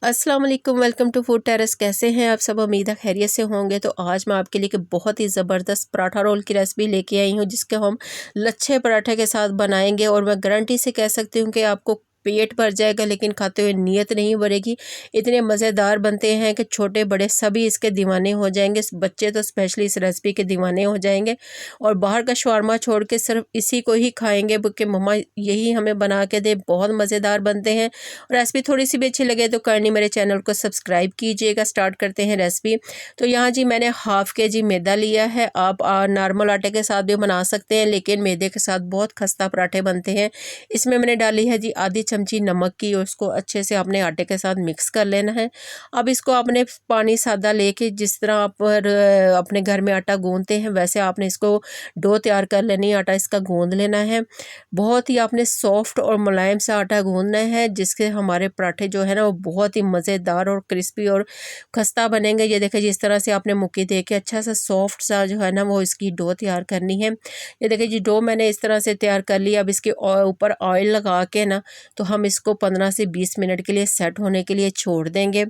अस्सलाम वालेकुम, welcome to food terrace. कैसे हैं आप सब? उम्मीद है खैरियत से होंगे। तो आज मैं आपके लिए एक बहुत ही ज़बरदस्त पराठा रोल की रेसिपी लेके आई हूँ, जिसके हम लच्छे पराठे के साथ बनाएंगे और मैं गारंटी से कह सकती हूँ कि आपको पेट भर जाएगा, लेकिन खाते हुए नीयत नहीं भरेगी। इतने मज़ेदार बनते हैं कि छोटे बड़े सभी इसके दीवाने हो जाएंगे। बच्चे तो स्पेशली इस रेसिपी के दीवाने हो जाएंगे और बाहर का शवारमा छोड़ के सिर्फ इसी को ही खाएंगे कि मम्मा यही हमें बना के दे। बहुत मज़ेदार बनते हैं। रेसिपी थोड़ी सी भी अच्छी लगे तो काइंडली मेरे चैनल को सब्सक्राइब कीजिएगा। स्टार्ट करते हैं रेसिपी। तो यहाँ जी मैंने हाफ़ के जी मैदा लिया है। आप नॉर्मल आटे के साथ भी बना सकते हैं, लेकिन मैदे के साथ बहुत खस्ता पराठे बनते हैं। इसमें मैंने डाली है जी आधी चमची नमक की और उसको अच्छे से अपने आटे के साथ मिक्स कर लेना है। अब इसको आपने पानी सादा लेके जिस तरह आप अपने घर में आटा गूंदते हैं वैसे आपने इसको डो तैयार कर लेनी है। आटा इसका गूंद लेना है। बहुत ही आपने सॉफ्ट और मुलायम सा आटा गूंदना है, जिसके हमारे पराठे जो है ना वो बहुत ही मज़ेदार और क्रिस्पी और खस्ता बनेंगे। ये देखिए जिस तरह से आपने मुक्की दे के अच्छा सा सॉफ्ट सा जो है ना वो इसकी डो तैयार करनी है। ये देखिए जी डो मैंने इस तरह से तैयार कर लिया। अब इसके ऊपर ऑयल लगा के ना तो हम इसको 15 से 20 मिनट के लिए सेट होने के लिए छोड़ देंगे।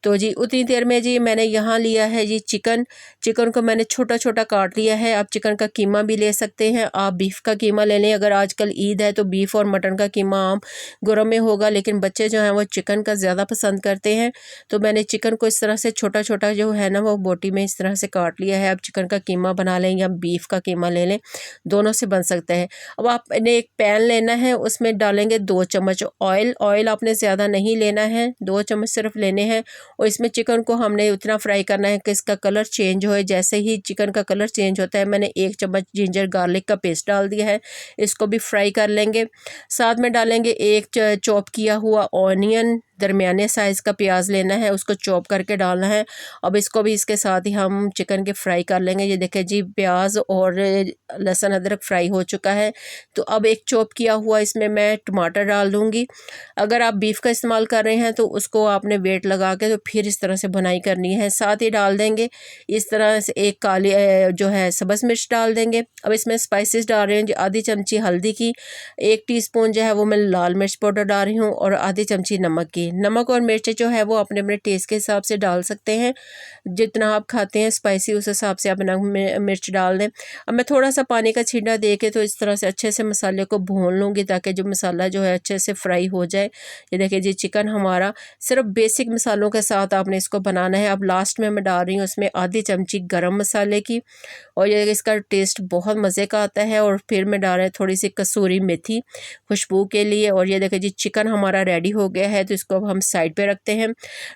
तो जी उतनी देर में जी मैंने यहाँ लिया है जी चिकन। चिकन को मैंने छोटा छोटा काट लिया है। आप चिकन का कीमा भी ले सकते हैं, आप बीफ का कीमा ले लें। अगर आजकल ईद है तो बीफ और मटन का कीमा आम घरों में होगा, लेकिन बच्चे जो हैं वो चिकन का ज़्यादा पसंद करते हैं। तो मैंने चिकन को इस तरह से छोटा छोटा जो है ना वो बोटी में इस तरह से काट लिया है। आप चिकन का कीमा बना लें या बीफ का कीमा ले लें, दोनों से बन सकता है। अब आपने एक पैन लेना है, उसमें डालेंगे 2 चम्मच ऑयल। ऑयल आपने ज़्यादा नहीं लेना है, 2 चम्मच सिर्फ लेने हैं। और इसमें चिकन को हमने उतना फ्राई करना है कि इसका कलर चेंज होए। जैसे ही चिकन का कलर चेंज होता है मैंने 1 चम्मच जिंजर गार्लिक का पेस्ट डाल दिया है। इसको भी फ्राई कर लेंगे। साथ में डालेंगे एक चॉप किया हुआ ऑनियन, दरमियाने साइज़ का प्याज लेना है, उसको चॉप करके डालना है। अब इसको भी इसके साथ ही हम चिकन के फ्राई कर लेंगे। ये देखें जी प्याज और लहसुन अदरक फ्राई हो चुका है। तो अब एक चॉप किया हुआ इसमें मैं टमाटर डाल दूँगी। अगर आप बीफ का इस्तेमाल कर रहे हैं तो उसको आपने वेट लगा के तो फिर इस तरह से बुनाई करनी है। साथ ही डाल देंगे इस तरह से एक काली जो है सब्ज़ मिर्च डाल देंगे। अब इसमें स्पाइसेस डाल रहे हैं जी आधी चमची हल्दी की, 1 टीस्पून जो है वो मैं लाल मिर्च पाउडर डाल रही हूँ और आधी चमची नमक की। नमक और मिर्च जो है वो अपने अपने टेस्ट के हिसाब से डाल सकते हैं। जितना आप खाते हैं स्पाइसी उस हिसाब से आप नमक मिर्च डाल दें। अब मैं थोड़ा सा पानी का छींटा दे के तो इस तरह से अच्छे से मसाले को भून लूँगी ताकि जो मसाला जो है अच्छे से फ्राई हो जाए। ये देखिए जी चिकन हमारा सिर्फ बेसिक मसालों के साथ आपने इसको बनाना है। अब लास्ट में मैं डाल रही हूँ उसमें आधी चमची गरम मसाले की और ये इसका टेस्ट बहुत मज़े का आता है। और फिर मैं डाल रही हूँ थोड़ी सी कसूरी मेथी खुशबू के लिए। और ये देखिए जी चिकन हमारा रेडी हो गया है, तो इसको अब हम साइड पे रखते हैं।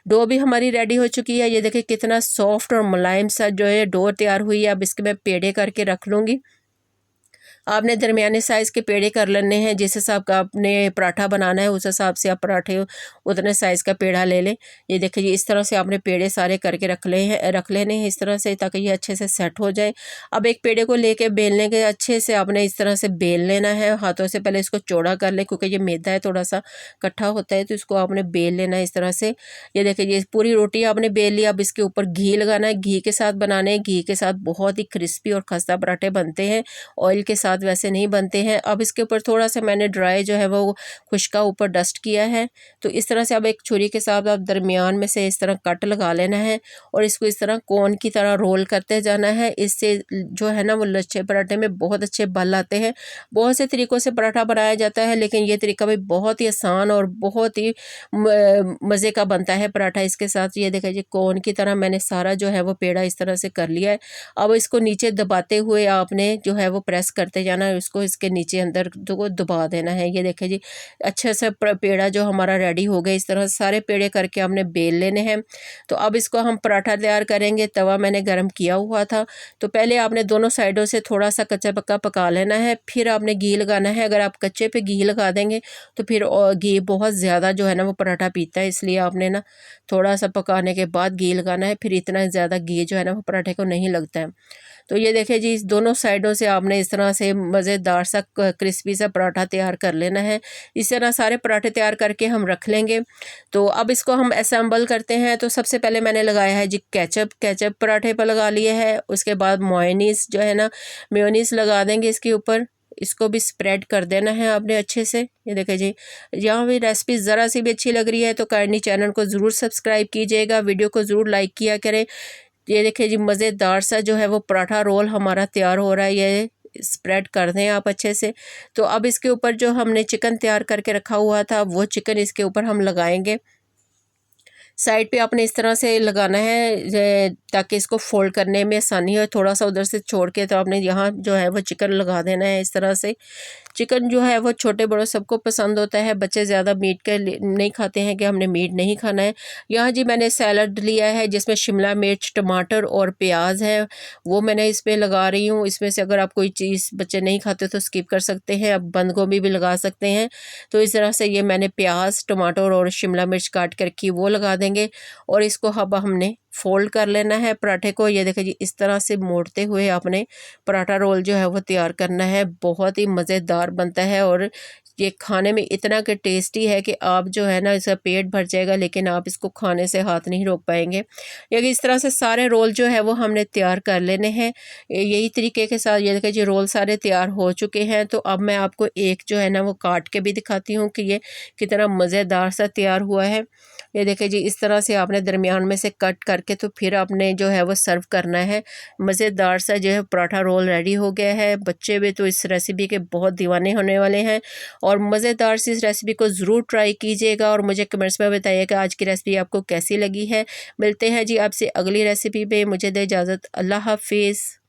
डो भी हमारी रेडी हो चुकी है। ये देखिए कितना सॉफ्ट और मुलायम सा जो है डो तैयार हुई है। अब इसके मैं पेड़े करके रख लूँगी। आपने दरमियाने साइज़ के पेड़े कर लेने हैं, जिस हिसाब का आपने पराठा बनाना है उस हिसाब से आप पराठे उतने साइज़ का पेड़ा ले लें। ये देखिए इस तरह से आपने पेड़े सारे करके रख लेने हैं इस तरह से, ताकि ये अच्छे से सेट हो जाए। अब एक पेड़े को लेके बेलने के अच्छे से आपने इस तरह से बेल लेना है। हाथों से पहले इसको चौड़ा कर लें क्योंकि ये मैदा है थोड़ा सा इकट्ठा होता है, तो इसको आपने बेल लेना है इस तरह से। ये देखिए ये पूरी रोटी आपने बेल ली। अब इसके ऊपर घी लगाना है, घी के साथ बनाने हैं। घी के साथ बहुत ही क्रिस्पी और खस्ता पराठे बनते हैं, ऑयल के साथ वैसे नहीं बनते हैं। अब इसके ऊपर थोड़ा सा मैंने ड्राई जो है वो खुश्का ऊपर डस्ट किया है। तो इस तरह से अब एक छुरी के साथ आप दरमियान में से इस तरह कट लगा लेना है और इसको इस तरह कोन की तरह रोल करते जाना है। इससे जो है ना वो लच्छे पराठे में बहुत अच्छे बल आते हैं। बहुत से तरीक़ों से पराठा बनाया जाता है, लेकिन ये तरीका भी बहुत ही आसान और बहुत ही मज़े का बनता है पराठा इसके साथ। ये देखिए जी कोन की तरह मैंने सारा जो है वो पेड़ा इस तरह से कर लिया है। अब इसको नीचे दबाते हुए आपने जो है वो प्रेस करते जाना है, उसको इसके नीचे अंदर को दबा देना है। ये देखिए जी अच्छे से पेड़ा जो हमारा रेडी हो गया। इस तरह सारे पेड़े करके हमने बेल लेने हैं। तो अब इसको हम पराठा तैयार करेंगे। तवा मैंने गरम किया हुआ था, तो पहले आपने दोनों साइडों से थोड़ा सा कच्चा पक्का पका लेना है, फिर आपने घी लगाना है। अगर आप कच्चे पे घी लगा देंगे तो फिर घी बहुत ज़्यादा जो है ना वो पराठा पीता है, इसलिए आपने ना थोड़ा सा पकाने के बाद घी लगाना है। फिर इतना ज़्यादा घी जो है ना वो पराठे को नहीं लगता है। तो ये देखिए जी इस दोनों साइडों से आपने इस तरह से मज़ेदार सा क्रिस्पी सा पराठा तैयार कर लेना है। इस तरह सारे पराठे तैयार करके हम रख लेंगे। तो अब इसको हम असेंबल करते हैं। तो सबसे पहले मैंने लगाया है जी केचप पराठे पर लगा लिए है। उसके बाद मेयोनीज़ जो है ना मेयोनीज़ लगा देंगे इसके ऊपर। इसको भी स्प्रेड कर देना है आपने अच्छे से। ये देखिए जी, यहाँ भी रेसिपी ज़रा सी भी अच्छी लग रही है तो काइंडली चैनल को ज़रूर सब्सक्राइब कीजिएगा, वीडियो को ज़रूर लाइक किया करें। ये देखिए जी, मज़ेदार सा जो है वो पराठा रोल हमारा तैयार हो रहा है। ये स्प्रेड कर दें आप अच्छे से। तो अब इसके ऊपर जो हमने चिकन तैयार करके रखा हुआ था वो चिकन इसके ऊपर हम लगाएंगे। साइड पे आपने इस तरह से लगाना है ताकि इसको फोल्ड करने में आसानी हो। थोड़ा सा उधर से छोड़ के तो आपने यहाँ जो है वो चिकन लगा देना है इस तरह से। चिकन जो है वो छोटे बड़ों सबको पसंद होता है, बच्चे ज़्यादा मीट के नहीं खाते हैं कि हमने मीट नहीं खाना है। यहाँ जी मैंने सैलड लिया है जिसमें शिमला मिर्च, टमाटर और प्याज है, वो मैंने इसमें लगा रही हूँ। इसमें से अगर आप कोई चीज़ बच्चे नहीं खाते तो स्किप कर सकते हैं, आप बंद गोभी भी लगा सकते हैं। तो इस तरह से ये मैंने प्याज, टमाटर और शिमला मिर्च काट कर रखी वो लगा देंगे और इसको अब हमने फोल्ड कर लेना है पराठे को। ये देखिए जी, इस तरह से मोड़ते हुए आपने पराठा रोल जो है वो तैयार करना है। बहुत ही मज़ेदार बनता है और ये खाने में इतना कि टेस्टी है कि आप जो है ना इसका पेट भर जाएगा, लेकिन आप इसको खाने से हाथ नहीं रोक पाएंगे। ये इस तरह से सारे रोल जो है वो हमने तैयार कर लेने हैं यही तरीके के साथ। ये देखिए जी, रोल सारे तैयार हो चुके हैं। तो अब मैं आपको एक जो है ना वो काट के भी दिखाती हूँ कि ये कितना मज़ेदार सा तैयार हुआ है। ये देखिए जी, इस तरह से आपने दरमियान में से कट करके तो फिर आपने जो है वो सर्व करना है। मज़ेदार सा जो है पराठा रोल रेडी हो गया है। बच्चे भी तो इस रेसिपी के बहुत दीवाने होने वाले हैं और मज़ेदार सी इस रेसिपी को ज़रूर ट्राई कीजिएगा और मुझे कमेंट्स में बताइएगा आज की रेसिपी आपको कैसी लगी है। मिलते हैं जी आपसे अगली रेसिपी में, मुझे दे इजाज़त। अल्लाह हाफिज़।